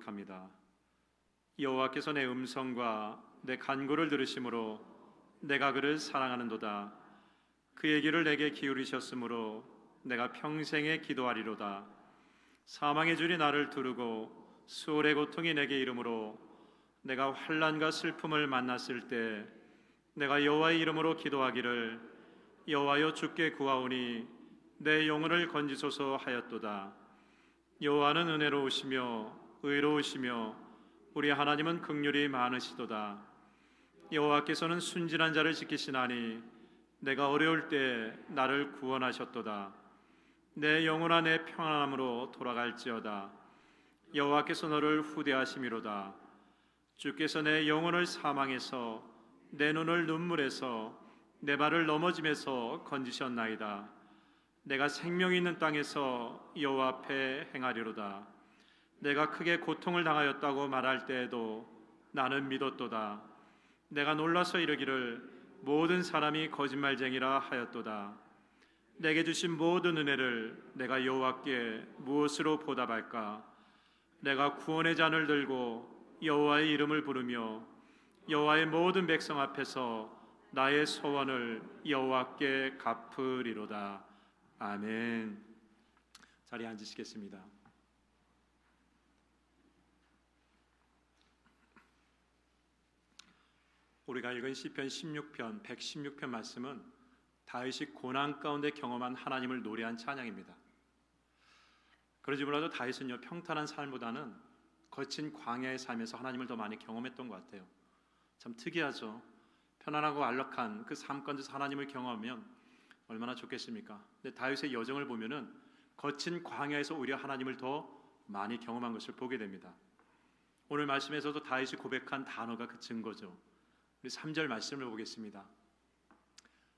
고백합니다. 여호와께서 내 음성과 내 간구를 들으심으로 내가 그를 사랑하는도다. 그의 귀를 내게 기울이셨으므로 내가 평생에 기도하리로다. 사망의 줄이 나를 두르고 수월의 고통이 내게 이르므로 내가 환난과 슬픔을 만났을 때 내가 여호와의 이름으로 기도하기를 여호와여 주께 구하오니 내 영혼을 건지소서 하였도다. 여호와는 은혜로우시며 의로우시며 우리 하나님은 긍휼이 많으시도다. 여호와께서는 순진한 자를 지키시나니 내가 어려울 때 나를 구원하셨도다. 내 영혼아 내 평안함으로 돌아갈지어다. 여호와께서 너를 후대하심이로다. 주께서 내 영혼을 사망에서 내 눈을 눈물에서 내 발을 넘어짐에서 건지셨나이다. 내가 생명이 있는 땅에서 여호와 앞에 행하리로다. 내가 크게 고통을 당하였다고 말할 때에도 나는 믿었도다. 내가 놀라서 이르기를 모든 사람이 거짓말쟁이라 하였도다. 내게 주신 모든 은혜를 내가 여호와께 무엇으로 보답할까? 내가 구원의 잔을 들고 여호와의 이름을 부르며 여호와의 모든 백성 앞에서 나의 소원을 여호와께 갚으리로다. 아멘. 자리에 앉으시겠습니다. 우리가 읽은 시편 16편 116편 말씀은 다윗이 고난 가운데 경험한 하나님을 노래한 찬양입니다. 그러지 몰라도 다윗은요, 평탄한 삶보다는 거친 광야의 삶에서 하나님을 더 많이 경험했던 것 같아요. 참 특이하죠. 편안하고 안락한 그 삶 가운데서 하나님을 경험하면 얼마나 좋겠습니까? 근데 다윗의 여정을 보면은 거친 광야에서 오히려 하나님을 더 많이 경험한 것을 보게 됩니다. 오늘 말씀에서도 다윗이 고백한 단어가 그 증거죠. 우리 3절 말씀을 보겠습니다.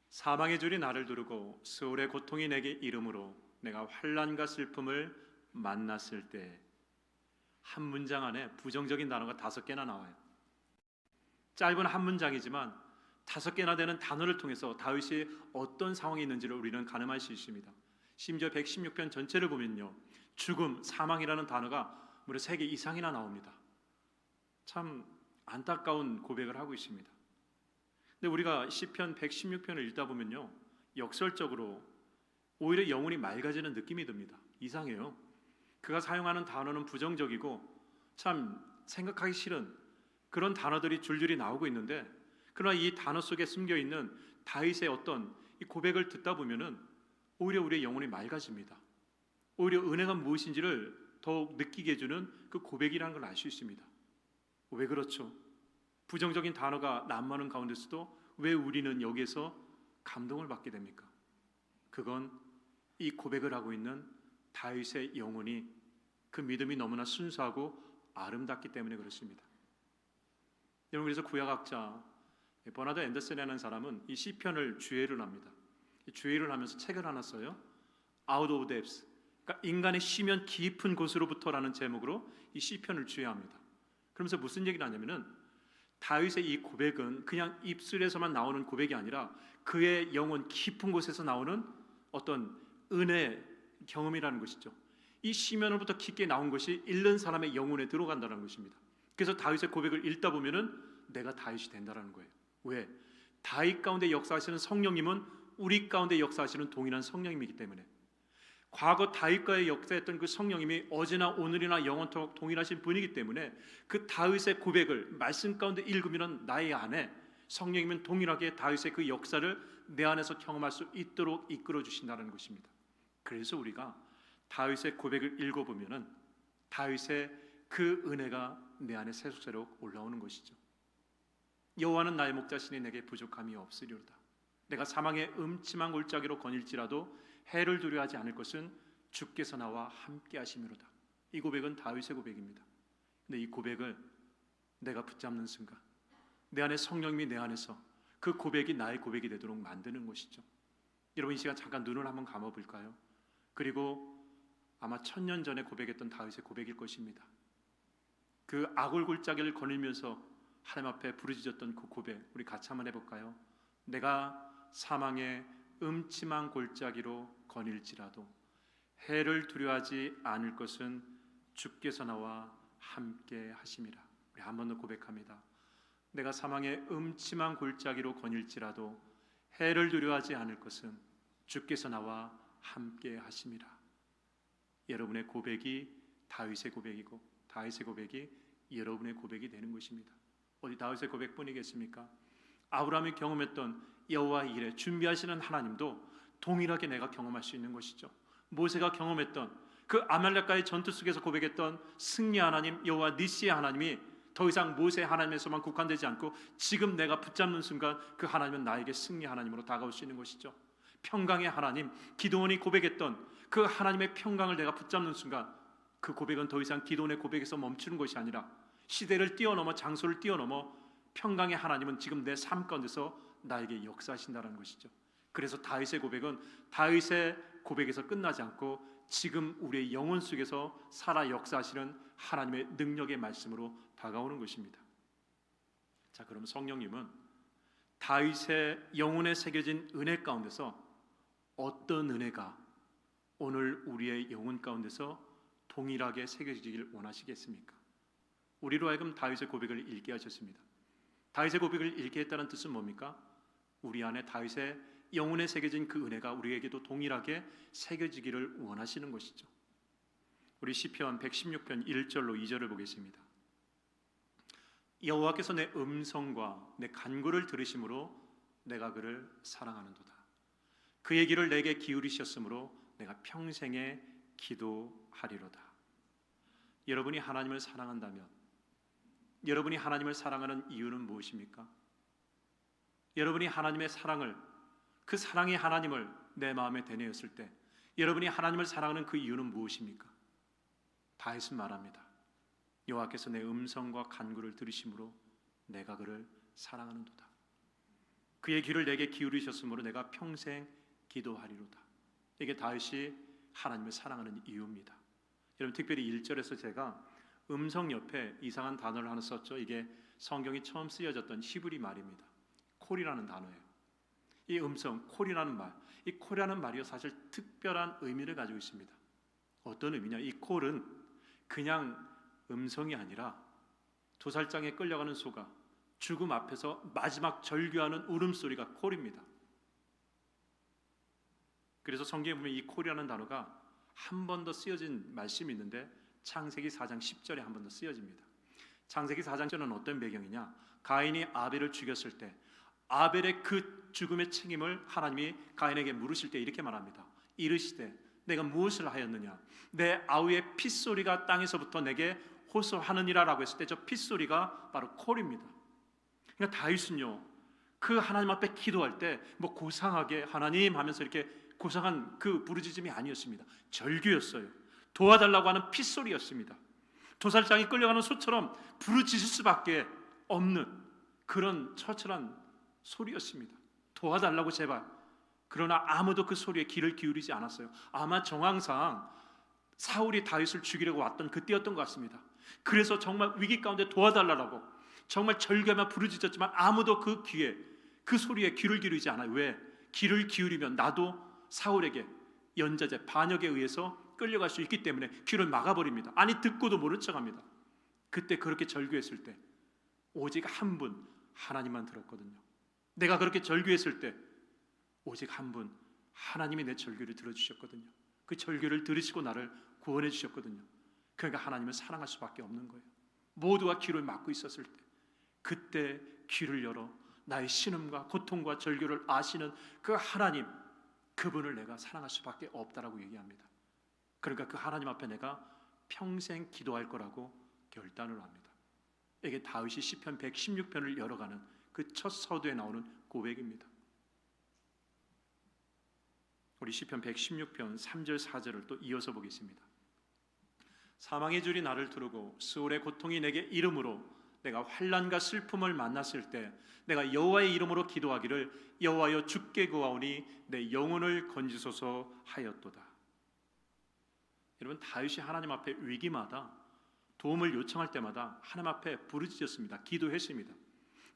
사망의 줄이 나를 두르고 수월의 고통이 내게 이르므로 내가 환난과 슬픔을 만났을 때, 한 문장 안에 부정적인 단어가 5개나 나와요. 짧은 한 문장이지만 5개나 되는 단어를 통해서 다윗이 어떤 상황이 있는지를 우리는 가늠할 수 있습니다. 심지어 116편 전체를 보면요, 죽음, 사망이라는 단어가 무려 3개 이상이나 나옵니다. 참 안타까운 고백을 하고 있습니다. 근데 우리가 시편 116편을 읽다 보면요, 역설적으로 오히려 영혼이 맑아지는 느낌이 듭니다. 이상해요. 그가 사용하는 단어는 부정적이고 참 생각하기 싫은 그런 단어들이 줄줄이 나오고 있는데, 그러나 이 단어 속에 숨겨있는 다윗의 어떤 이 고백을 듣다 보면은 오히려 우리의 영혼이 맑아집니다. 오히려 은혜가 무엇인지를 더욱 느끼게 해주는 그 고백이라는 걸 알 수 있습니다. 왜 그렇죠? 부정적인 단어가 난무하는 가운데서도 왜 우리는 여기에서 감동을 받게 됩니까? 그건 이 고백을 하고 있는 다윗의 영혼이, 그 믿음이 너무나 순수하고 아름답기 때문에 그렇습니다. 여러분, 그래서 구약학자 버나드 앤더슨이라는 사람은 이 시편을 주의를 합니다. 주의를 하면서 책을 하나 써요. Out of Depths, 그러니까 인간의 쉬면 깊은 곳으로부터라는 제목으로 이 시편을 주의합니다. 그러면서 무슨 얘기를 하냐면은, 다윗의 이 고백은 그냥 입술에서만 나오는 고백이 아니라 그의 영혼 깊은 곳에서 나오는 어떤 은혜 경험이라는 것이죠. 이 시면으로부터 깊게 나온 것이 읽는 사람의 영혼에 들어간다는 것입니다. 그래서 다윗의 고백을 읽다 보면은 내가 다윗이 된다는 거예요. 왜? 다윗 가운데 역사하시는 성령님은 우리 가운데 역사하시는 동일한 성령님이기 때문에, 과거 다윗과의 역사했던 그 성령님이 어제나 오늘이나 영원토록 동일하신 분이기 때문에 그 다윗의 고백을 말씀 가운데 읽으면 나의 안에 성령님은 동일하게 다윗의 그 역사를 내 안에서 경험할 수 있도록 이끌어 주신다는 것입니다. 그래서 우리가 다윗의 고백을 읽어보면은 다윗의 그 은혜가 내 안에 새록새록 올라오는 것이죠. 여호와는 나의 목자시니 내게 부족함이 없으리로다. 내가 사망의 음침한 골짜기로 거닐지라도 해를 두려워하지 않을 것은 주께서 나와 함께 하심이로다. 이 고백은 다윗의 고백입니다. 근데 이 고백을 내가 붙잡는 순간 내 안에 성령님이 내 안에서 그 고백이 나의 고백이 되도록 만드는 것이죠. 여러분, 이 시간 잠깐 눈을 한번 감아 볼까요? 그리고 아마 1000년 전에 고백했던 다윗의 고백일 것입니다. 그 악을 골짜기를 거닐면서 하나님 앞에 부르짖었던 그 고백, 우리 같이 한번 해볼까요? 내가 사망의 음침한 골짜기로 거닐지라도 해를 두려워하지 않을 것은 주께서 나와 함께 하심이라. 우리 한 번 더 고백합니다. 내가 사망의 음침한 골짜기로 거닐지라도 해를 두려워하지 않을 것은 주께서 나와 함께 하심이라. 여러분의 고백이 다윗의 고백이고 다윗의 고백이 여러분의 고백이 되는 것입니다. 어디 다윗의 고백뿐이겠습니까? 아브라함이 경험했던 여호와 일에 준비하시는 하나님도 동일하게 내가 경험할 수 있는 것이죠. 모세가 경험했던 그 아말렉과의 전투 속에서 고백했던 승리 하나님 여호와 니시의 하나님이 더 이상 모세 하나님에서만 국한되지 않고 지금 내가 붙잡는 순간 그 하나님은 나에게 승리 하나님으로 다가올 수 있는 것이죠. 평강의 하나님, 기드온이 고백했던 그 하나님의 평강을 내가 붙잡는 순간 그 고백은 더 이상 기드온의 고백에서 멈추는 것이 아니라 시대를 뛰어넘어 장소를 뛰어넘어 평강의 하나님은 지금 내 삶 가운데서 나에게 역사하신다는 것이죠. 그래서 다윗의 고백은 다윗의 고백에서 끝나지 않고 지금 우리의 영혼 속에서 살아 역사하시는 하나님의 능력의 말씀으로 다가오는 것입니다. 자, 그럼 성령님은 다윗의 영혼에 새겨진 은혜 가운데서 어떤 은혜가 오늘 우리의 영혼 가운데서 동일하게 새겨지길 원하시겠습니까? 우리로 하여금 다윗의 고백을 읽게 하셨습니다. 다윗의 고백을 읽게 했다는 뜻은 뭡니까? 우리 안에 다윗의 영혼에 새겨진 그 은혜가 우리에게도 동일하게 새겨지기를 원하시는 것이죠. 우리 시편 116편 1절로 2절을 보겠습니다. 여호와께서 내 음성과 내 간구를 들으심으로 내가 그를 사랑하는도다. 그의 길을 내게 기울이셨으므로 내가 평생에 기도하리로다. 여러분이 하나님을 사랑한다면 여러분이 하나님을 사랑하는 이유는 무엇입니까? 여러분이 하나님의 사랑을 그 사랑의 하나님을 내 마음에 되뇌었을 때 여러분이 하나님을 사랑하는 그 이유는 무엇입니까? 다윗은 말합니다. 여호와께서 내 음성과 간구를 들으심으로 내가 그를 사랑하는도다. 그의 귀를 내게 기울이셨으므로 내가 평생 기도하리로다. 이게 다윗이 하나님을 사랑하는 이유입니다. 여러분 특별히 1절에서 제가 음성 옆에 이상한 단어를 하나 썼죠. 이게 성경이 처음 쓰여졌던 히브리 말입니다. 콜이라는 단어예요. 이 음성, 콜이라는 말, 이 콜이라는 말이 사실 특별한 의미를 가지고 있습니다. 어떤 의미냐? 이 콜은 그냥 음성이 아니라 도살장에 끌려가는 소가 죽음 앞에서 마지막 절규하는 울음소리가 콜입니다. 그래서 성경에 보면 이 콜이라는 단어가 한 번 더 쓰여진 말씀이 있는데 창세기 4장 10절에 한 번 더 쓰여집니다. 창세기 4장 10절은 어떤 배경이냐? 가인이 아벨을 죽였을 때 아벨의 그 죽음의 책임을 하나님이 가인에게 물으실 때 이렇게 말합니다. 이르시되 내가 무엇을 하였느냐? 내 아우의 핏소리가 땅에서부터 내게 호소하느니라 라고 했을 때 저 핏소리가 바로 콜입니다. 그러니까 다윗은요 그 하나님 앞에 기도할 때 뭐 고상하게 하나님 하면서 이렇게 고상한 그 부르짖음이 아니었습니다. 절규였어요. 도와달라고 하는 핏소리였습니다. 도살장이 끌려가는 소처럼 부르짖을 수밖에 없는 그런 처절한 소리였습니다. 도와달라고 제발. 그러나 아무도 그 소리에 귀를 기울이지 않았어요. 아마 정황상 사울이 다윗을 죽이려고 왔던 그때였던 것 같습니다. 그래서 정말 위기 가운데 도와달라고 정말 절규하며 부르짖었지만 아무도 그 귀에 그 소리에 귀를 기울이지 않아요. 왜? 귀를 기울이면 나도 사울에게 연자제 반역에 의해서 끌려갈 수 있기 때문에 귀를 막아버립니다. 아니 듣고도 모른 척합니다. 그때 그렇게 절규했을 때 오직 한 분 하나님만 들었거든요. 내가 그렇게 절규했을 때 오직 한 분 하나님이 내 절규를 들어주셨거든요. 그 절규를 들으시고 나를 구원해 주셨거든요. 그러니까 하나님을 사랑할 수밖에 없는 거예요. 모두가 귀를 막고 있었을 때 그때 귀를 열어 나의 신음과 고통과 절규를 아시는 그 하나님, 그분을 내가 사랑할 수밖에 없다라고 얘기합니다. 그러니까 그 하나님 앞에 내가 평생 기도할 거라고 결단을 합니다. 이게 다윗이 시편 116편을 열어가는 그 첫 서두에 나오는 고백입니다. 우리 시편 116편 3절 4절을 또 이어서 보겠습니다. 사망의 줄이 나를 두르고 스올의 고통이 내게 이름으로 내가 환난과 슬픔을 만났을 때 내가 여호와의 이름으로 기도하기를 여호와여 주께 구하오니 내 영혼을 건지소서 하였도다. 여러분 다윗이 하나님 앞에 위기마다 도움을 요청할 때마다 하나님 앞에 부르짖었습니다. 기도했습니다.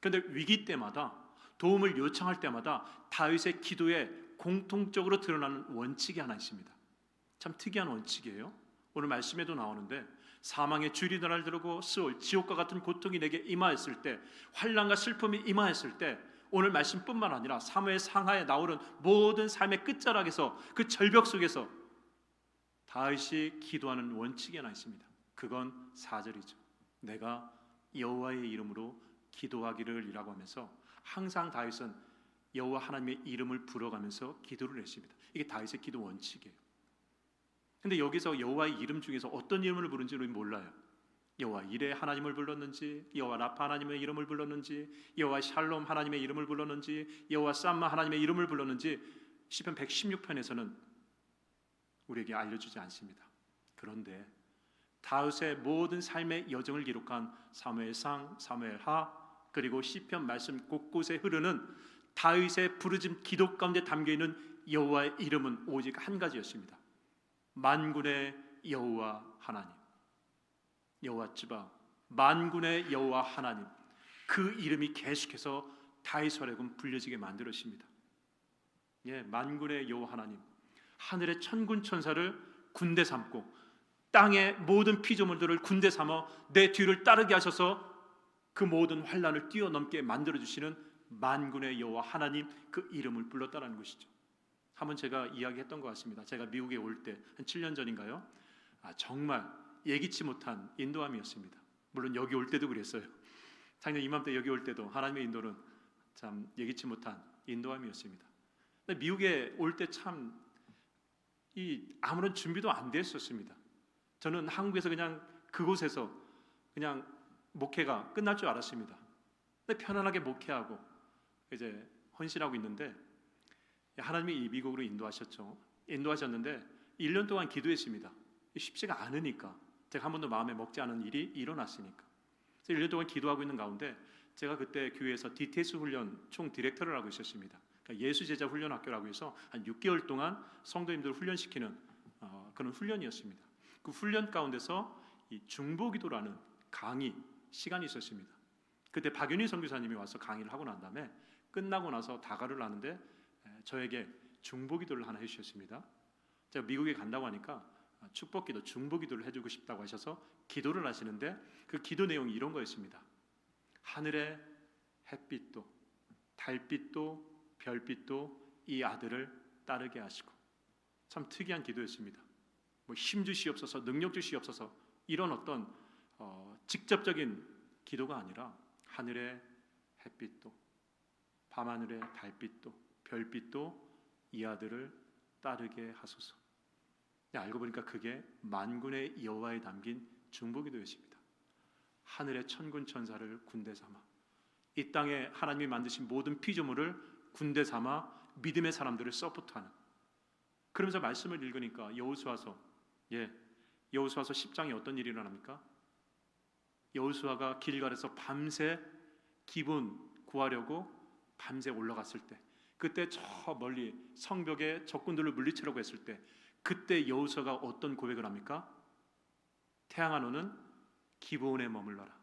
그런데 위기 때마다 도움을 요청할 때마다 다윗의 기도에 공통적으로 드러나는 원칙이 하나 있습니다. 참 특이한 원칙이에요. 오늘 말씀에도 나오는데 사망의 줄이 나를 들고 스올 지옥과 같은 고통이 내게 임하였을 때, 환난과 슬픔이 임하였을 때, 오늘 말씀뿐만 아니라 사무엘 상하에 나오는 모든 삶의 끝자락에서 그 절벽 속에서 다윗이 기도하는 원칙이 하나 있습니다. 그건 4절이죠. 내가 여호와의 이름으로 기도하기를 이라고 하면서 항상 다윗은 여호와 하나님의 이름을 불어가면서 기도를 했습니다. 이게 다윗의 기도 원칙이에요. 근데 여기서 여호와의 이름 중에서 어떤 이름을 부른지 우리는 몰라요. 여호와 이레 하나님을 불렀는지, 여호와 라파 하나님의 이름을 불렀는지, 여호와 샬롬 하나님의 이름을 불렀는지, 여호와 쌈마 하나님의 이름을 불렀는지 시편 116편에서는 우리에게 알려주지 않습니다. 그런데 다윗의 모든 삶의 여정을 기록한 사무엘상, 사무엘하, 그리고 시편 말씀 곳곳에 흐르는 다윗의 부르짖음 기도 가운데 담겨있는 여호와의 이름은 오직 한 가지였습니다. 만군의 여호와 하나님, 여호와 츠바, 만군의 여호와 하나님. 그 이름이 계속해서 다윗 아래군 불려지게 만들었습니다. 예, 만군의 여호와 하나님, 하늘의 천군 천사를 군대 삼고 땅의 모든 피조물들을 군대 삼아 내 뒤를 따르게 하셔서 그 모든 환난을 뛰어넘게 만들어주시는 만군의 여호와 하나님, 그 이름을 불렀다는 것이죠. 한번 제가 이야기했던 것 같습니다. 제가 미국에 올 때 한 7년 전인가요? 정말 예기치 못한 인도함이었습니다. 물론 여기 올 때도 그랬어요. 작년 이맘때 여기 올 때도 하나님의 인도는 참 예기치 못한 인도함이었습니다. 근데 미국에 올 때 참 아무런 준비도 안 됐었습니다. 저는 한국에서 그냥 그곳에서 그냥 목회가 끝날 줄 알았습니다. 근데 편안하게 목회하고 이제 헌신하고 있는데 하나님이 이 미국으로 인도하셨는데 1년 동안 기도했습니다. 쉽지가 않으니까, 제가 한 번도 마음에 먹지 않은 일이 일어났으니까. 그래서 1년 동안 기도하고 있는 가운데 제가 그때 교회에서 DTS 훈련 총 디렉터를 하고 있었습니다. 그러니까 예수제자 훈련학교라고 해서 한 6개월 동안 성도님들을 훈련시키는 그런 훈련이었습니다. 그 훈련 가운데서 이 중보기도라는 강의 시간이 있었습니다. 그때 박윤희 선교사님이 와서 강의를 하고 난 다음에 끝나고 나서 다가를 하는데 저에게 중보기도를 하나 해주셨습니다. 제가 미국에 간다고 하니까 축복기도, 중보기도를 해주고 싶다고 하셔서 기도를 하시는데 그 기도 내용이 이런 거였습니다. 하늘의 햇빛도 달빛도 별빛도 이 아들을 따르게 하시고. 참 특이한 기도였습니다. 뭐 힘 주시옵소서, 능력 주시옵소서, 이런 어떤 직접적인 기도가 아니라 하늘의 햇빛도 밤하늘의 달빛도 별빛도 이 아들을 따르게 하소서. 알고 보니까 그게 만군의 여호와에 담긴 중보기도였습니다. 하늘의 천군 천사를 군대 삼아 이 땅에 하나님이 만드신 모든 피조물을 군대 삼아 믿음의 사람들을 서포트하는. 그러면서 말씀을 읽으니까 여호수아서 10장에 어떤 일이 일어납니까? 여호수아가 길갈에서 밤새 기분 구하려고 밤새 올라갔을 때, 그때 저 멀리 성벽에 적군들을 물리치려고 했을 때, 그때 여호수아가 어떤 고백을 합니까? 태양아 너는 기브온에 머물러라,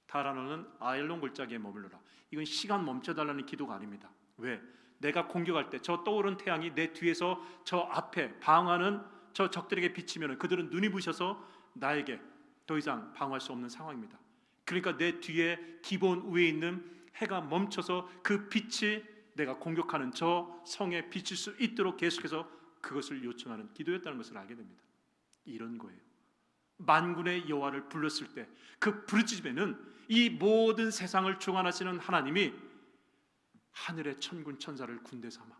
달아 너는 아엘론 골짜기에 머물러라. 이건 시간 멈춰달라는 기도가 아닙니다. 왜? 내가 공격할 때 저 떠오른 태양이 내 뒤에서 저 앞에 방어하는 저 적들에게 비치면 그들은 눈이 부셔서 나에게 더 이상 방어할 수 없는 상황입니다. 그러니까 내 뒤에 기본 위에 있는 해가 멈춰서 그 빛이 내가 공격하는 저 성에 비칠 수 있도록 계속해서 그것을 요청하는 기도였다는 것을 알게 됩니다. 이런 거예요. 만군의 여호와를 불렀을 때 그 부르짖음에는 이 모든 세상을 주관하시는 하나님이 하늘의 천군 천사를 군대 삼아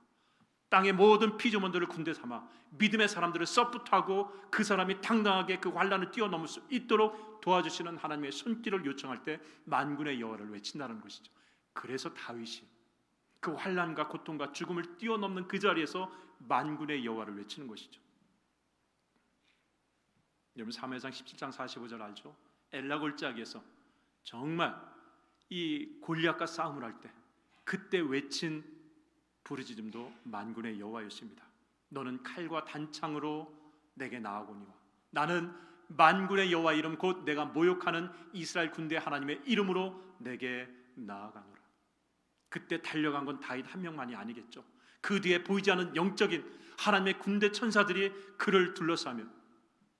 땅의 모든 피조물들을 군대 삼아 믿음의 사람들을 서포트하고 그 사람이 당당하게 그 환난을 뛰어넘을 수 있도록 도와주시는 하나님의 손길을 요청할 때 만군의 여호와를 외친다는 것이죠. 그래서 다윗이 그 환난과 고통과 죽음을 뛰어넘는 그 자리에서 만군의 여호와를 외치는 것이죠. 여러분 사무엘상 17장 45절 알죠? 엘라 골짜기에서 정말 이 골리앗과 싸움을 할 때 그때 외친 부르짖음도 만군의 여호와였습니다. 너는 칼과 단창으로 내게 나아오니와 나는 만군의 여호와 이름 곧 내가 모욕하는 이스라엘 군대 하나님의 이름으로 내게 나아가노라. 그때 달려간 건 다윗 한 명만이 아니겠죠. 그 뒤에 보이지 않는 영적인 하나님의 군대 천사들이 그를 둘러싸며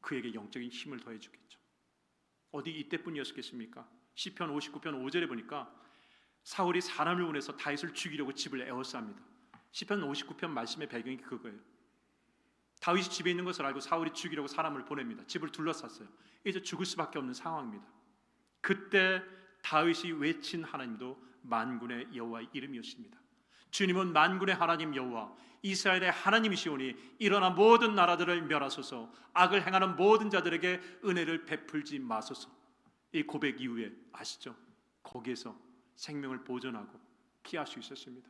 그에게 영적인 힘을 더해 주겠죠. 어디 이때뿐이었겠습니까? 시편 59편 5절에 보니까 사울이 사람을 보내서 다윗을 죽이려고 집을 에워쌉니다. 시편 59편 말씀의 배경이 그거예요. 다윗이 집에 있는 것을 알고 사울이 죽이려고 사람을 보냅니다. 집을 둘러쌌어요. 이제 죽을 수밖에 없는 상황입니다. 그때 다윗이 외친 하나님도 만군의 여호와의 이름이었습니다. 주님은 만군의 하나님 여호와 이스라엘의 하나님이시오니 일어나 모든 나라들을 멸하소서, 악을 행하는 모든 자들에게 은혜를 베풀지 마소서. 이 고백 이후에 아시죠? 거기에서 생명을 보존하고 피할 수 있었습니다.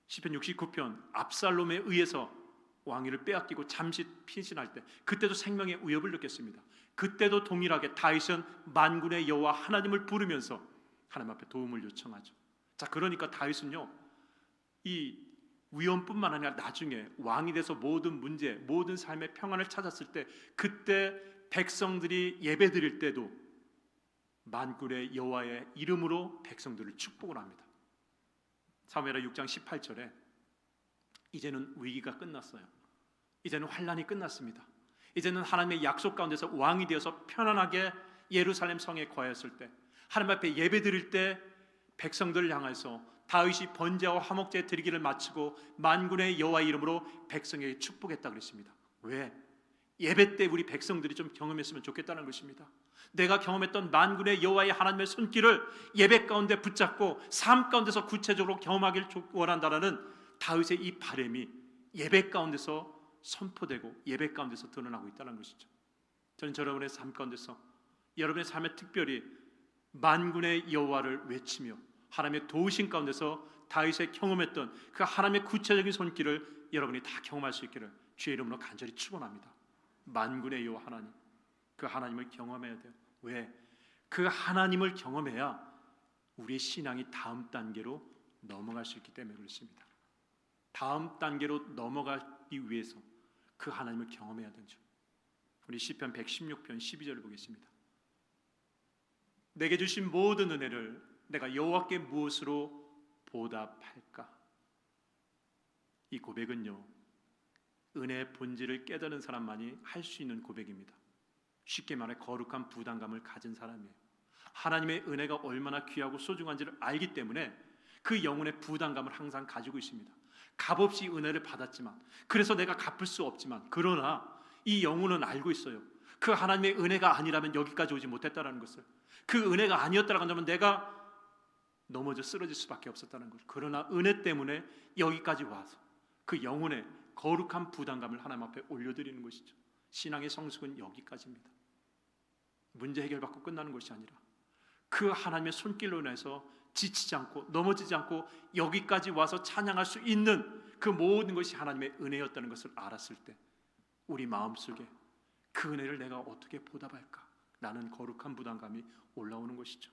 시편 69편 압살롬에 의해서 왕위를 빼앗기고 잠시 피신할 때 그때도 생명의 위협을 느꼈습니다. 그때도 동일하게 다윗은 만군의 여호와 하나님을 부르면서 하나님 앞에 도움을 요청하죠. 자, 그러니까 다윗은요, 이 위험뿐만 아니라 나중에 왕이 돼서 모든 문제, 모든 삶의 평안을 찾았을 때 그때 백성들이 예배 드릴 때도 만군의 여호와의 이름으로 백성들을 축복을 합니다. 사무엘하 6장 18절에 이제는 위기가 끝났어요. 이제는 환난이 끝났습니다. 이제는 하나님의 약속 가운데서 왕이 되어서 편안하게 예루살렘 성에 거하였을 때 하나님 앞에 예배 드릴 때 백성들을 향해서 다윗이 번제와 화목제 드리기를 마치고 만군의 여호와의 이름으로 백성에게 축복했다 그랬습니다. 왜? 예배 때 우리 백성들이 좀 경험했으면 좋겠다는 것입니다. 내가 경험했던 만군의 여호와의 하나님의 손길을 예배 가운데 붙잡고 삶 가운데서 구체적으로 경험하기를 원한다라는 다윗의 이 바람이 예배 가운데서 선포되고 예배 가운데서 드러나고 있다는 것이죠. 저는 여러분의 삶 가운데서 여러분의 삶에 특별히 만군의 여호와를 외치며 하나님의 도우심 가운데서 다윗의 경험했던 그 하나님의 구체적인 손길을 여러분이 다 경험할 수 있기를 주의 이름으로 간절히 축원합니다. 만군의 여호와 하나님, 그 하나님을 경험해야 돼요. 왜? 그 하나님을 경험해야 우리의 신앙이 다음 단계로 넘어갈 수 있기 때문에 그렇습니다. 다음 단계로 넘어가기 위해서 그 하나님을 경험해야 되죠. 우리 시편 116편 12절을 보겠습니다. 내게 주신 모든 은혜를 내가 여호와께 무엇으로 보답할까? 이 고백은요, 은혜의 본질을 깨달은 사람만이 할 수 있는 고백입니다. 쉽게 말해 거룩한 부담감을 가진 사람이에요. 하나님의 은혜가 얼마나 귀하고 소중한지를 알기 때문에 그 영혼의 부담감을 항상 가지고 있습니다. 값없이 은혜를 받았지만, 그래서 내가 갚을 수 없지만, 그러나 이 영혼은 알고 있어요. 그 하나님의 은혜가 아니라면 여기까지 오지 못했다는 것을, 그 은혜가 아니었다라고 한다면 내가 넘어져 쓰러질 수밖에 없었다는 것. 그러나 은혜 때문에 여기까지 와서 그 영혼의 거룩한 부담감을 하나님 앞에 올려드리는 것이죠. 신앙의 성숙은 여기까지입니다. 문제 해결받고 끝나는 것이 아니라 그 하나님의 손길로 인해서 지치지 않고 넘어지지 않고 여기까지 와서 찬양할 수 있는 그 모든 것이 하나님의 은혜였다는 것을 알았을 때 우리 마음속에 그 은혜를 내가 어떻게 보답할까? 라는 거룩한 부담감이 올라오는 것이죠.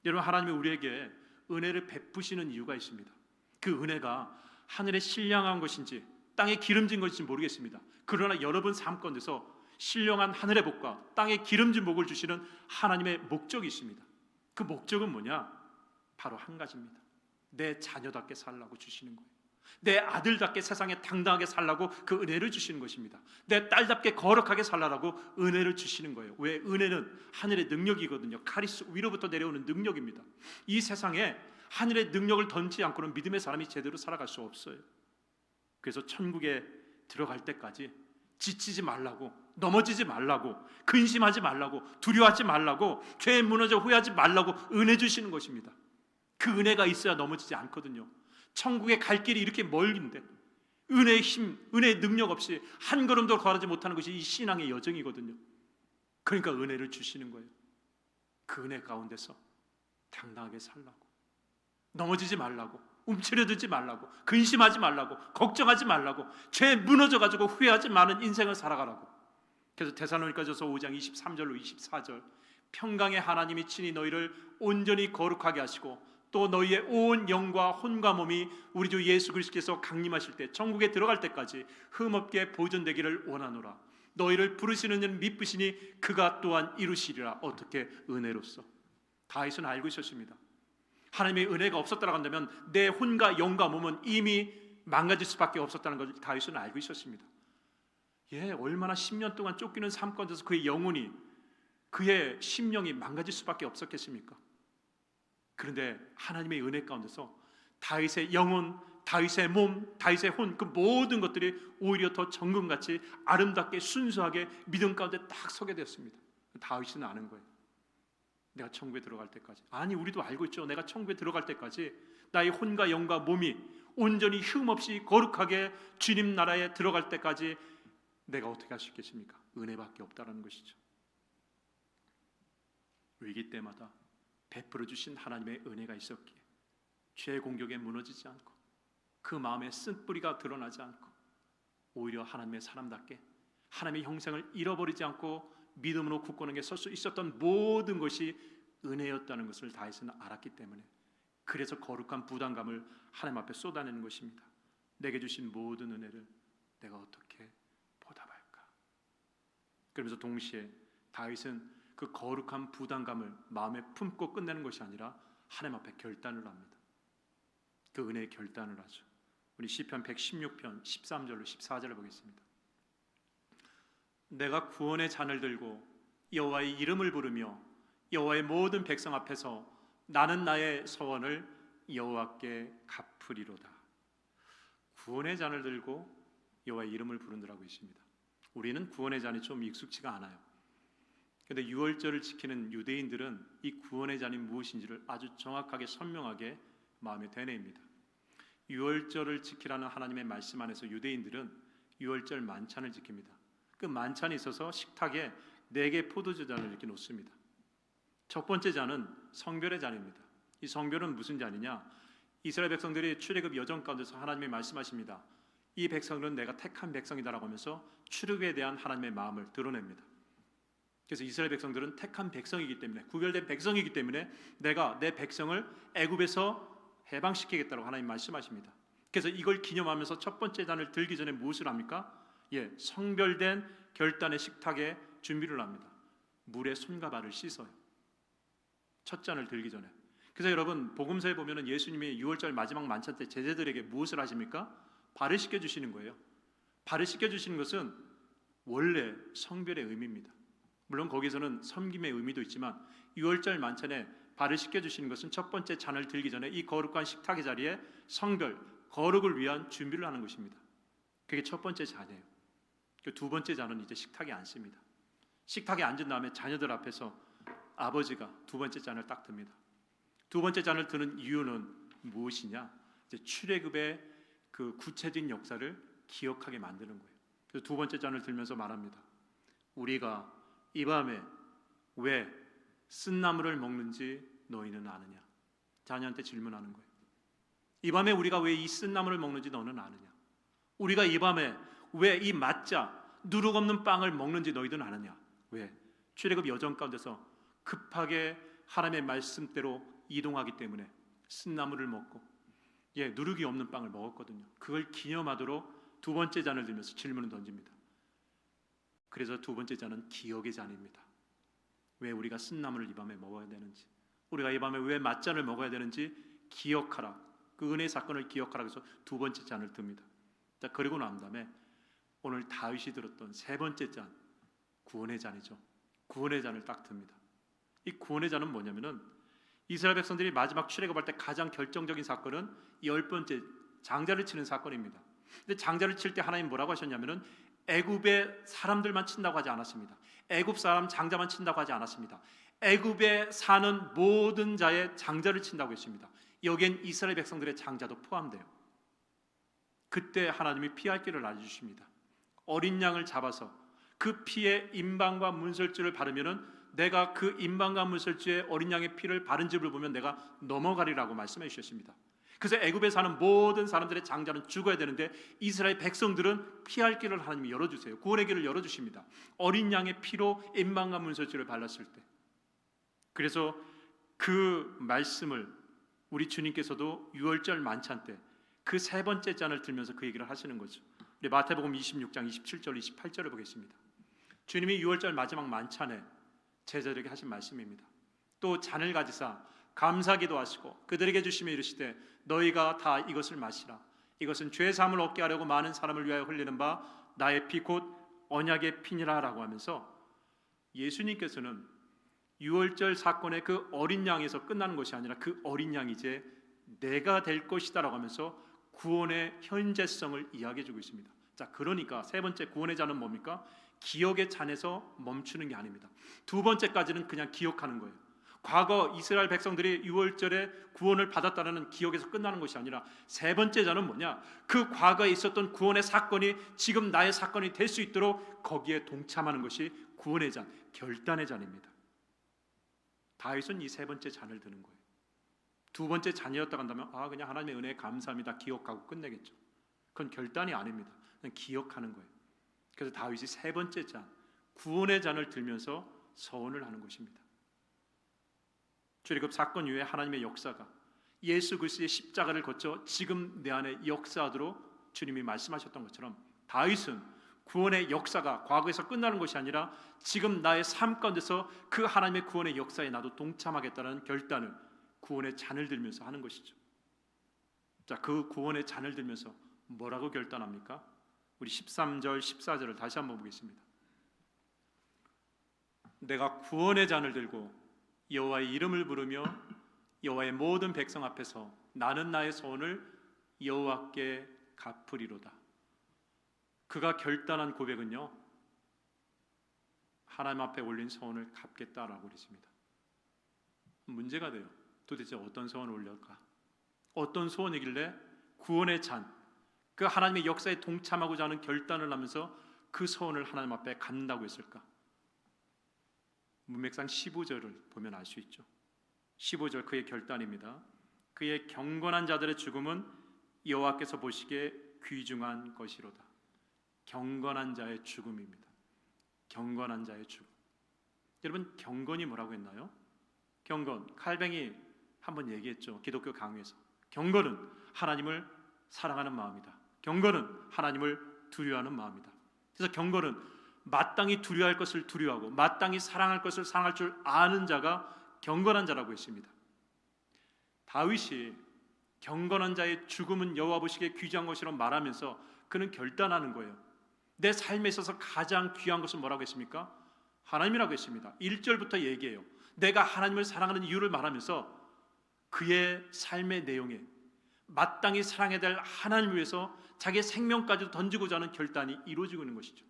여러분, 하나님이 우리에게 은혜를 베푸시는 이유가 있습니다. 그 은혜가 하늘에 신령한 것인지 땅에 기름진 것인지 모르겠습니다. 그러나 여러분 삶 가운데서 신령한 하늘의 복과 땅에 기름진 복을 주시는 하나님의 목적이 있습니다. 그 목적은 뭐냐? 바로 한 가지입니다. 내 자녀답게 살라고 주시는 거예요. 내 아들답게 세상에 당당하게 살라고 그 은혜를 주시는 것입니다. 내 딸답게 거룩하게 살라고 은혜를 주시는 거예요. 왜? 은혜는 하늘의 능력이거든요. 카리스, 위로부터 내려오는 능력입니다. 이 세상에 하늘의 능력을 던지지 않고는 믿음의 사람이 제대로 살아갈 수 없어요. 그래서 천국에 들어갈 때까지 지치지 말라고, 넘어지지 말라고, 근심하지 말라고, 두려워하지 말라고, 죄에 무너져 후회하지 말라고 은혜 주시는 것입니다. 그 은혜가 있어야 넘어지지 않거든요. 천국에 갈 길이 이렇게 멀긴데 은혜의 힘, 은혜의 능력 없이 한 걸음도 걸어가지 못하는 것이 이 신앙의 여정이거든요. 그러니까 은혜를 주시는 거예요. 그 은혜 가운데서 당당하게 살라고, 넘어지지 말라고, 움츠려들지 말라고, 근심하지 말라고, 걱정하지 말라고, 죄에 무너져가지고 후회하지 마는 인생을 살아가라고. 그래서 데살로니가전서 5장 23절로 24절, 평강의 하나님이 친히 너희를 온전히 거룩하게 하시고 또 너희의 온 영과 혼과 몸이 우리 주 예수 그리스도께서 강림하실 때 천국에 들어갈 때까지 흠없게 보존되기를 원하노라. 너희를 부르시는 이는 미쁘시니 그가 또한 이루시리라. 어떻게? 은혜로써. 다윗은 알고 있었습니다. 하나님의 은혜가 없었다고 한다면 내 혼과 영과 몸은 이미 망가질 수밖에 없었다는 것을 다윗은 알고 있었습니다. 얼마나 10년 동안 쫓기는 삶 가운데서 그의 영혼이, 그의 심령이 망가질 수밖에 없었겠습니까? 그런데 하나님의 은혜 가운데서 다윗의 영혼, 다윗의 몸, 다윗의 혼, 그 모든 것들이 오히려 더 정금같이 아름답게 순수하게 믿음 가운데 딱 서게 되었습니다. 다윗은 아는 거예요. 내가 천국에 들어갈 때까지, 아니 우리도 알고 있죠. 내가 천국에 들어갈 때까지 나의 혼과 영과 몸이 온전히 흠없이 거룩하게 주님 나라에 들어갈 때까지 내가 어떻게 할 수 있겠습니까? 은혜밖에 없다는 것이죠. 위기 때마다 베풀어 주신 하나님의 은혜가 있었기에 죄의 공격에 무너지지 않고 그 마음에 쓴뿌리가 드러나지 않고 오히려 하나님의 사람답게 하나님의 형상을 잃어버리지 않고 믿음으로 굳건하게 설 수 있었던 모든 것이 은혜였다는 것을 다윗은 알았기 때문에, 그래서 거룩한 부담감을 하나님 앞에 쏟아내는 것입니다. 내게 주신 모든 은혜를 내가 어떻게 보답할까? 그러면서 동시에 다윗은 그 거룩한 부담감을 마음에 품고 끝내는 것이 아니라 하나님 앞에 결단을 합니다. 그 은혜의 결단을 하죠. 우리 시편 116편 13절로 14절을 보겠습니다. 내가 구원의 잔을 들고 여호와의 이름을 부르며 여호와의 모든 백성 앞에서 나는 나의 서원을 여호와께 갚으리로다. 구원의 잔을 들고 여호와의 이름을 부른다라고 있습니다. 우리는 구원의 잔이 좀 익숙치가 않아요. 그런데 유월절을 지키는 유대인들은 이 구원의 잔이 무엇인지를 아주 정확하게 선명하게 마음에 되뇌입니다. 유월절을 지키라는 하나님의 말씀 안에서 유대인들은 유월절 만찬을 지킵니다. 그 만찬에 있어서 식탁에 4개 포도주 잔을 이렇게 놓습니다. 첫 번째 잔은 성별의 잔입니다. 이 성별은 무슨 잔이냐? 이스라엘 백성들이 출애굽 여정 가운데서 하나님이 말씀하십니다. 이 백성들은 내가 택한 백성이다라고 하면서 출애굽에 대한 하나님의 마음을 드러냅니다. 그래서 이스라엘 백성들은 택한 백성이기 때문에, 구별된 백성이기 때문에 내가 내 백성을 애굽에서 해방시키겠다고 하나님 말씀하십니다. 그래서 이걸 기념하면서 첫 번째 잔을 들기 전에 무엇을 합니까? 성별된 결단의 식탁에 준비를 합니다. 물에 손과 발을 씻어요. 첫 잔을 들기 전에. 그래서 여러분 복음서에 보면은 예수님이 6월절 마지막 만찬 때 제자들에게 무엇을 하십니까? 발을 씻겨 주시는 거예요. 발을 씻겨 주시는 것은 원래 성별의 의미입니다. 물론 거기서는 섬김의 의미도 있지만 6월절 만찬에 발을 씻겨 주시는 것은 첫 번째 잔을 들기 전에 이 거룩한 식탁의 자리에 성별, 거룩을 위한 준비를 하는 것입니다. 그게 첫 번째 잔이에요. 그 두 번째 잔은 이제 식탁에 앉습니다. 식탁에 앉은 다음에 자녀들 앞에서 아버지가 두 번째 잔을 딱 듭니다. 두 번째 잔을 드는 이유는 무엇이냐? 이제 출애굽의 그 구체적인 역사를 기억하게 만드는 거예요. 그래서 두 번째 잔을 들면서 말합니다. 우리가 이 밤에 왜 쓴나물을 먹는지 너희는 아느냐? 자녀한테 질문하는 거예요. 이 밤에 우리가 왜 이 쓴나물을 먹는지 너는 아느냐? 우리가 이 밤에 왜 이 맛자 누룩 없는 빵을 먹는지 너희는 아느냐? 왜? 출애굽 여정 가운데서 급하게 하나님의 말씀대로 이동하기 때문에 쓴나물을 먹고 누룩이 없는 빵을 먹었거든요. 그걸 기념하도록 두 번째 잔을 들면서 질문을 던집니다. 그래서 두 번째 잔은 기억의 잔입니다. 왜 우리가 쓴나물을 이 밤에 먹어야 되는지, 우리가 이 밤에 왜 맛잔을 먹어야 되는지 기억하라. 그 은혜의 사건을 기억하라. 그래서 두 번째 잔을 듭니다. 자, 그리고 난 다음에 오늘 다윗이 들었던 세 번째 잔, 구원의 잔이죠. 구원의 잔을 딱 듭니다. 이 구원의 잔은 뭐냐면은 이스라엘 백성들이 마지막 출애굽할 때 가장 결정적인 사건은 10번째 장자를 치는 사건입니다. 근데 장자를 칠 때 하나님 뭐라고 하셨냐면은 애굽의 사람들만 친다고 하지 않았습니다. 애굽 사람 장자만 친다고 하지 않았습니다. 애굽에 사는 모든 자의 장자를 친다고 했습니다. 여기엔 이스라엘 백성들의 장자도 포함돼요. 그때 하나님이 피할 길을 알려주십니다. 어린 양을 잡아서 그 피에 임방과 문설주를 바르면은 내가 그 임방과 문설주에 어린 양의 피를 바른 집을 보면 내가 넘어가리라고 말씀해 주셨습니다. 그래서 애굽에 사는 모든 사람들의 장자는 죽어야 되는데 이스라엘 백성들은 피할 길을 하나님이 열어주세요. 구원의 길을 열어주십니다. 어린 양의 피로 임방과 문설주를 발랐을 때. 그래서 그 말씀을 우리 주님께서도 유월절 만찬 때 그 세 번째 잔을 들면서 그 얘기를 하시는 거죠. 우리 마태복음 26장 27절 28절을 보겠습니다. 주님이 유월절 마지막 만찬에 제자들에게 하신 말씀입니다. 또 잔을 가지사 감사기도 하시고 그들에게 주시며 이르시되 너희가 다 이것을 마시라. 이것은 죄 사함을 얻게 하려고 많은 사람을 위하여 흘리는 바 나의 피 곧 언약의 피니라라고 하면서 예수님께서는 유월절 사건의 그 어린 양에서 끝나는 것이 아니라 그 어린 양이 이제 내가 될 것이다라고 하면서 구원의 현재성을 이야기해 주고 있습니다. 자, 그러니까 세 번째 구원의 잔은 뭡니까? 기억의 잔에서 멈추는 게 아닙니다. 두 번째까지는 그냥 기억하는 거예요. 과거 이스라엘 백성들이 유월절에 구원을 받았다는 기억에서 끝나는 것이 아니라 세 번째 잔은 뭐냐? 그 과거에 있었던 구원의 사건이 지금 나의 사건이 될 수 있도록 거기에 동참하는 것이 구원의 잔, 결단의 잔입니다. 다윗은 이 세 번째 잔을 드는 거예요. 두 번째 잔이었다 간다면 그냥 하나님의 은혜에 감사합니다 기억하고 끝내겠죠. 그건 결단이 아닙니다. 그냥 기억하는 거예요. 그래서 다윗이 세 번째 잔, 구원의 잔을 들면서 서원을 하는 것입니다. 출애굽 사건 이후에 하나님의 역사가 예수 그리스도의 십자가를 거쳐 지금 내 안에 역사하도록 주님이 말씀하셨던 것처럼 다윗은 구원의 역사가 과거에서 끝나는 것이 아니라 지금 나의 삶 가운데서 그 하나님의 구원의 역사에 나도 동참하겠다는 결단을 구원의 잔을 들면서 하는 것이죠. 자, 그 구원의 잔을 들면서 뭐라고 결단합니까? 우리 13절 14절을 다시 한번 보겠습니다. 내가 구원의 잔을 들고 여호와의 이름을 부르며 여호와의 모든 백성 앞에서 나는 나의 소원을 여호와께 갚으리로다. 그가 결단한 고백은요, 하나님 앞에 올린 소원을 갚겠다라고 그랬습니다. 문제가 돼요. 도대체 어떤 소원을 올릴까? 어떤 소원이길래 구원의 잔, 그 하나님의 역사에 동참하고자 하는 결단을 하면서 그 소원을 하나님 앞에 갖는다고 했을까? 문맥상 15절을 보면 알 수 있죠. 15절 그의 결단입니다. 그의 경건한 자들의 죽음은 여호와께서 보시기에 귀중한 것이로다. 경건한 자의 죽음입니다. 경건한 자의 죽음. 여러분, 경건이 뭐라고 했나요? 경건, 칼뱅이 한번 얘기했죠. 기독교 강의에서. 경건은 하나님을 사랑하는 마음이다. 경건은 하나님을 두려워하는 마음이다. 그래서 경건은 마땅히 두려워할 것을 두려워하고 마땅히 사랑할 것을 사랑할 줄 아는 자가 경건한 자라고 했습니다. 다윗이 경건한 자의 죽음은 여호와 보시기에 귀중한 것이라고 말하면서 그는 결단하는 거예요. 내 삶에 있어서 가장 귀한 것은 뭐라고 했습니까? 하나님이라고 했습니다. 1절부터 얘기해요. 내가 하나님을 사랑하는 이유를 말하면서 그의 삶의 내용에 마땅히 사랑해야 될 하나님을 위해서 자기의 생명까지도 던지고자 하는 결단이 이루어지고 있는 것이죠.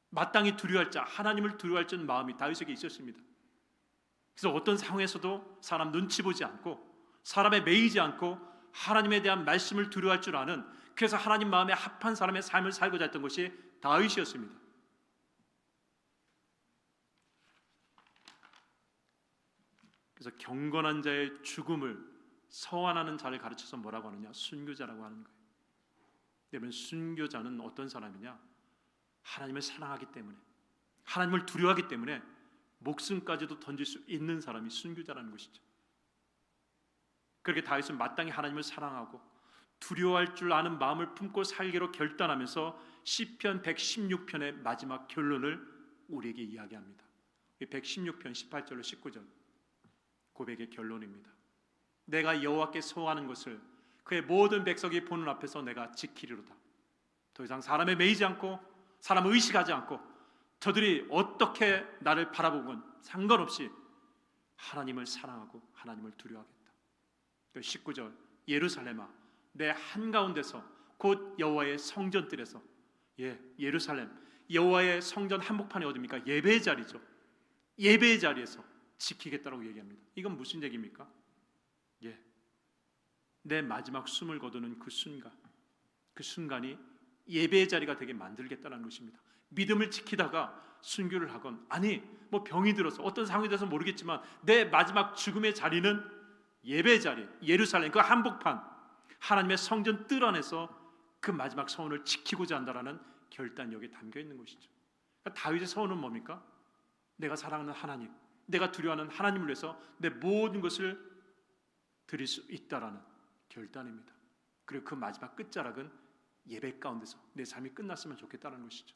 마땅히 두려워할 자, 하나님을 두려워할 줄 마음이 다윗에게 있었습니다. 그래서 어떤 상황에서도 사람 눈치 보지 않고 사람에 매이지 않고 하나님에 대한 말씀을 두려워할 줄 아는, 그래서 하나님 마음에 합한 사람의 삶을 살고자 했던 것이 다윗이었습니다. 그래서 경건한 자의 죽음을 서원하는 자를 가르쳐서 뭐라고 하느냐? 순교자라고 하는 거예요. 여러분, 순교자는 어떤 사람이냐? 하나님을 사랑하기 때문에, 하나님을 두려워하기 때문에 목숨까지도 던질 수 있는 사람이 순교자라는 것이죠. 그렇게 다윗은 마땅히 하나님을 사랑하고 두려워할 줄 아는 마음을 품고 살기로 결단하면서 시편 116편의 마지막 결론을 우리에게 이야기합니다. 116편 18절로 19절 고백의 결론입니다. 내가 여호와께 소원하는 것을 그의 모든 백성이 보는 앞에서 내가 지키리로다. 더 이상 사람에 매이지 않고 사람을 의식하지 않고 저들이 어떻게 나를 바라보건 상관없이 하나님을 사랑하고 하나님을 두려워하겠다. 19절 예루살렘아 내 한가운데서 곧 여호와의 성전뜰에서, 예루살렘 여호와의 성전 한복판이 어디입니까? 예배의 자리죠. 예배의 자리에서 지키겠다라고 얘기합니다. 이건 무슨 얘기입니까? 내 마지막 숨을 거두는 그 순간이 예배의 자리가 되게 만들겠다는 것입니다. 믿음을 지키다가 순교를 하건, 아니 병이 들어서 어떤 상황이 돼서 모르겠지만 내 마지막 죽음의 자리는 예배의 자리, 예루살렘 그 한복판, 하나님의 성전 뜰 안에서 그 마지막 서원을 지키고자 한다라는 결단이 여기에 담겨 있는 것이죠. 그러니까 다윗의 서원은 뭡니까? 내가 사랑하는 하나님, 내가 두려워하는 하나님을 위해서 내 모든 것을 드릴 수 있다라는 결단입니다. 그리고 그 마지막 끝자락은 예배 가운데서 내 삶이 끝났으면 좋겠다는 것이죠.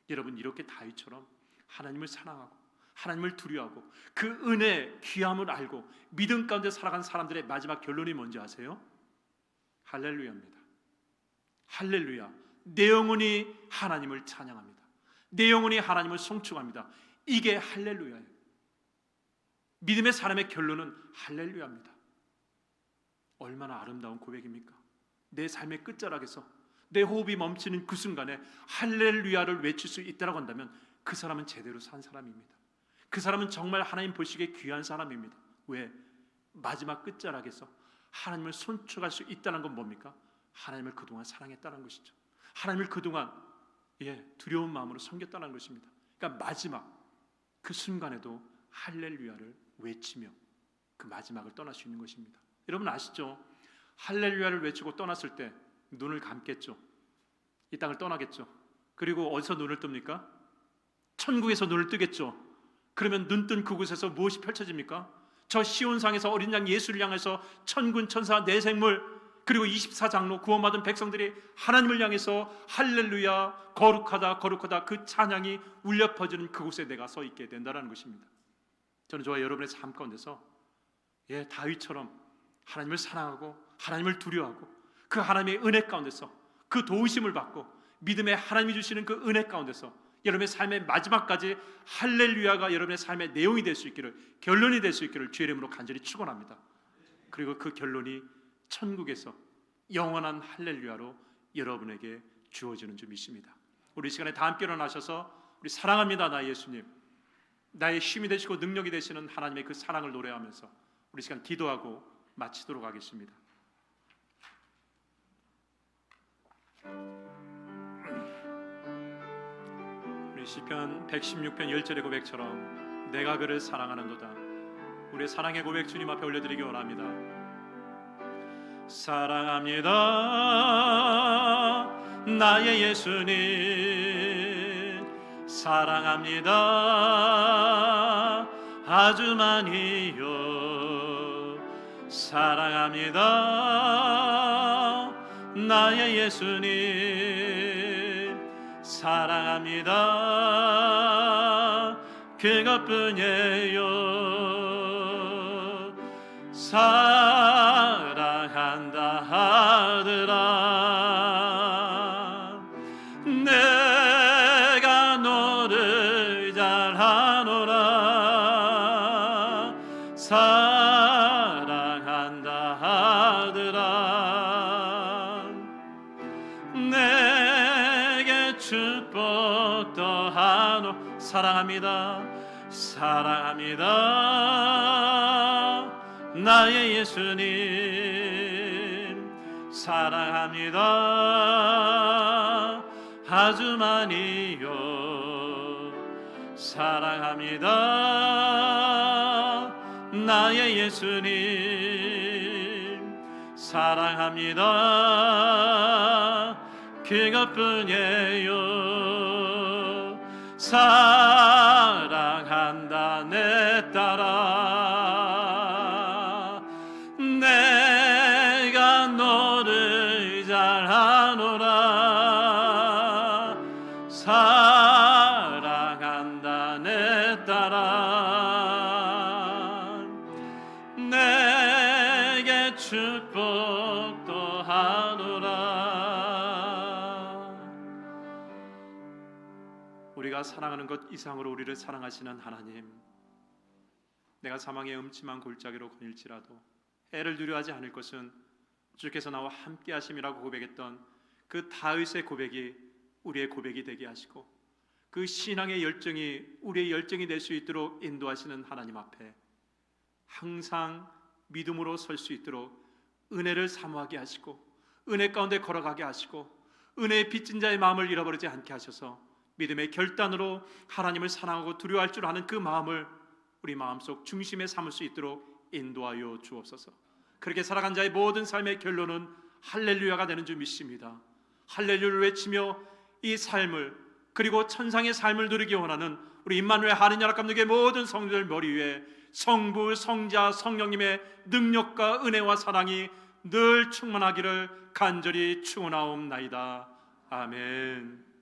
여러분, 이렇게 다윗처럼 하나님을 사랑하고 하나님을 두려워하고 그 은혜의 귀함을 알고 믿음 가운데 살아간 사람들의 마지막 결론이 뭔지 아세요? 할렐루야입니다. 할렐루야. 내 영혼이 하나님을 찬양합니다. 내 영혼이 하나님을 송축합니다. 이게 할렐루야예요. 믿음의 사람의 결론은 할렐루야입니다. 얼마나 아름다운 고백입니까? 내 삶의 끝자락에서 내 호흡이 멈추는 그 순간에 할렐루야를 외칠 수 있다고 한다면 그 사람은 제대로 산 사람입니다. 그 사람은 정말 하나님 보시기에 귀한 사람입니다. 왜? 마지막 끝자락에서 하나님을 손축할 수 있다는 건 뭡니까? 하나님을 그동안 사랑했다는 것이죠. 하나님을 그동안 두려운 마음으로 섬겼다는 것입니다. 그러니까 마지막 그 순간에도 할렐루야를 외치며 그 마지막을 떠날 수 있는 것입니다. 여러분 아시죠? 할렐루야를 외치고 떠났을 때 눈을 감겠죠. 이 땅을 떠나겠죠. 그리고 어디서 눈을 뜹니까? 천국에서 눈을 뜨겠죠. 그러면 눈뜬 그곳에서 무엇이 펼쳐집니까? 저 시온상에서 어린 양 예수를 향해서 천군 천사 네 생물 그리고 24장로 구원받은 백성들이 하나님을 향해서 할렐루야 거룩하다 거룩하다 그 찬양이 울려 퍼지는 그곳에 내가 서 있게 된다는 것입니다. 저는 저와 여러분의 삶 가운데서 다윗처럼 하나님을 사랑하고 하나님을 두려워하고 그 하나님의 은혜 가운데서 그 도우심을 받고 믿음의 하나님이 주시는 그 은혜 가운데서 여러분의 삶의 마지막까지 할렐루야가 여러분의 삶의 내용이 될 수 있기를, 결론이 될 수 있기를 주의 이름으로 간절히 축원합니다. 그리고 그 결론이 천국에서 영원한 할렐루야로 여러분에게 주어지는 줄 믿습니다. 우리 시간에 다 함께 일어나셔서 우리 사랑합니다 나 예수님, 나의 힘이 되시고 능력이 되시는 하나님의 그 사랑을 노래하면서 우리 시간 기도하고 마치도록 하겠습니다. 우리 시편 116편 10절의 고백처럼 내가 그를 사랑하는도다. 우리의 사랑의 고백 주님 앞에 올려드리기 원합니다. 사랑합니다 나의 예수님, 사랑합니다 아주 많이요. 사랑합니다 나의 예수님, 사랑합니다 그것뿐이에요. 사랑한다 하더라 내가 너를 잘 아노라. 사랑한다 하더라 내게 축복 더하노. 사랑합니다 사랑합니다 나의 예수님, 사랑합니다 아주 많이요. 사랑합니다 나의 예수님, 사랑합니다 그것뿐이에요. 사랑한다 내 딸아 내가 너를 잘 아노라. 사랑한다 내 딸아 내게 축복도 하노라. 우리가 사랑하는 것 이상으로 우리를 사랑하시는 하나님, 내가 사망의 음침한 골짜기로 거닐지라도 해를 두려워하지 않을 것은 주께서 나와 함께 하심이라고 고백했던 그 다윗의 고백이 우리의 고백이 되게 하시고 그 신앙의 열정이 우리의 열정이 될 수 있도록 인도하시는 하나님 앞에 항상 믿음으로 설 수 있도록 은혜를 사모하게 하시고 은혜 가운데 걸어가게 하시고 은혜의 빚진 자의 마음을 잃어버리지 않게 하셔서 믿음의 결단으로 하나님을 사랑하고 두려워할 줄 아는 그 마음을 우리 마음속 중심에 삼을 수 있도록 인도하여 주옵소서. 그렇게 살아간 자의 모든 삶의 결론은 할렐루야가 되는 줄 믿습니다. 할렐루야를 외치며 이 삶을 그리고 천상의 삶을 누리기 원하는 우리 임마누엘 한인연합 감독의 모든 성도들 머리 위에 성부, 성자, 성령님의 능력과 은혜와 사랑이 늘 충만하기를 간절히 축원하옵나이다. 아멘.